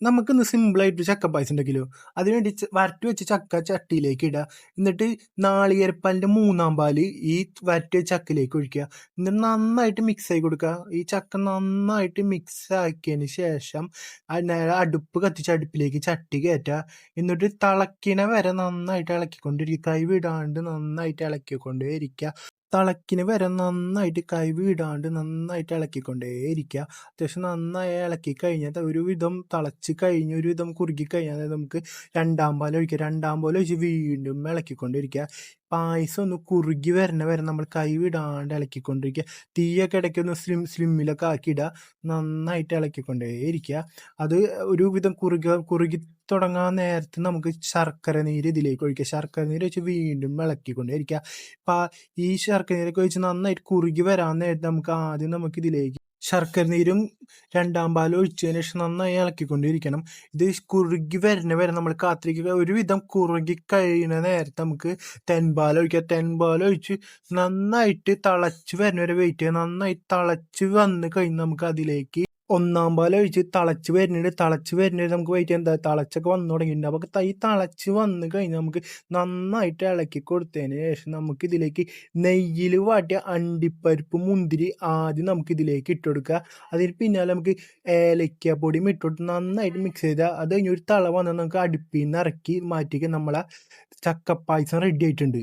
നമുക്കിന്ന് സിമ്പിളായിട്ട് ചക്കപ്പായസം ഉണ്ടാക്കിയല്ലോ. അതിനുവേണ്ടി വരട്ടി വെച്ച ചക്ക ചട്ടിയിലേക്ക് ഇടുക. എന്നിട്ട് നാളികേരപ്പാലിൻ്റെ 3-ാം പാല് ഈ വരട്ടി വെച്ച ചക്കയിലേക്ക് ഒഴിക്കുക. എന്നിട്ട് നന്നായിട്ട് മിക്സ് ആക്കി കൊടുക്കുക. ഈ ചക്ക നന്നായിട്ട് മിക്സ് ആക്കിയതിന് ശേഷം നേരെ അടുപ്പ് കത്തിച്ച് അടുപ്പിലേക്ക് ചട്ടി കയറ്റുക. എന്നിട്ട് തിളക്കണ വരെ നന്നായിട്ട് ഇളക്കിക്കൊണ്ടിരിക്കുക. കൈ വിടാണ്ട് നന്നായിട്ട് ഇളക്കിക്കൊണ്ടേ ഇരിക്കുക. തിളക്കിന് വരെ നന്നായിട്ട് കൈ വിടാണ്ട് നന്നായിട്ട് ഇളക്കിക്കൊണ്ടേയിരിക്കുക. അത്യാവശ്യം നന്നായി ഇളക്കി കഴിഞ്ഞാൽ ഒരുവിധം തിളച്ച് കഴിഞ്ഞ് ഒരുവിധം കുറുകി കഴിഞ്ഞാൽ നമുക്ക് 2-ാം പാൽ ഒഴിക്കുക. 2-ാം പാൽ ഒഴിച്ച് വീണ്ടും ഇളക്കിക്കൊണ്ടിരിക്കുക. പായസം ഒന്ന് കുറുകി വരണ വരെ നമ്മൾ കൈ വിടാണ്ട് ഇളക്കിക്കൊണ്ടിരിക്കുക. തീയൊക്കെ ഇടയ്ക്കൊന്ന് സ്ലിമ്മിലൊക്കെ ആക്കിയിടുക. നന്നായിട്ട് ഇളക്കിക്കൊണ്ടേയിരിക്കുക. അത് ഒരുവിധം കുറുകി തുടങ്ങാൻ നേരത്ത് നമുക്ക് ശർക്കര നീര് ഇതിലേക്ക് ഒഴിക്കുക. ശർക്കര നീര് വെച്ച് വീണ്ടും ഇളക്കിക്കൊണ്ടേയിരിക്കുക. ഈ ശർക്കര നീരൊക്കെ ഒഴിച്ച് നന്നായിട്ട് കുറുകി വരാൻ നേരത്ത് നമുക്ക് ആദ്യം ഇതിലേക്ക് ശർക്കര നീരും 2-ാം പാലും ഒഴിച്ചതിന് ശേഷം നന്നായി ഇളക്കിക്കൊണ്ടിരിക്കണം. ഇത് കുറുകി വരണ വരെ നമ്മൾ കാത്തിരിക്കുക. ഒരുവിധം കുറുകി കഴിയുന്ന നേരത്ത് നമുക്ക് തെൻപാൽ ഒഴിക്കുക. തെൻപാൽ ഒഴിച്ച് നന്നായിട്ട് തിളച്ച് വരുന്ന വരെ വെയിറ്റ് ചെയ്യുക. നന്നായി തിളച്ച് വന്ന് കഴിഞ്ഞ് നമുക്ക് അതിലേക്ക് 1-ാം പാൽ ഒഴിച്ച് തിളച്ച് വരുന്നുണ്ട് നമുക്ക് വെയിറ്റ് ചെയ്യാം. തിളച്ചൊക്കെ വന്നു തുടങ്ങിയിട്ടുണ്ട്. അപ്പോൾ ഈ തിളച്ച് വന്ന് കഴിഞ്ഞാൽ നമുക്ക് നന്നായിട്ട് ഇളക്കി കൊടുത്തതിന് ശേഷം നമുക്കിതിലേക്ക് നെയ്യിൽ വാട്ടിയ അണ്ടിപ്പരിപ്പ് മുന്തിരി ആദ്യം നമുക്കിതിലേക്ക് ഇട്ട് കൊടുക്കുക. അതിന് പിന്നാലെ നമുക്ക് ഏലക്കാപ്പൊടിയും ഇട്ടിട്ട് നന്നായിട്ട് മിക്സ് ചെയ്താൽ അത് കഴിഞ്ഞ് ഒരു തള വന്നാൽ നമുക്ക് അടുപ്പിൽ നിന്ന് ഇറക്കി മാറ്റിക്കുക. നമ്മളെ ചക്കപ്പായസം റെഡി ആയിട്ടുണ്ട്.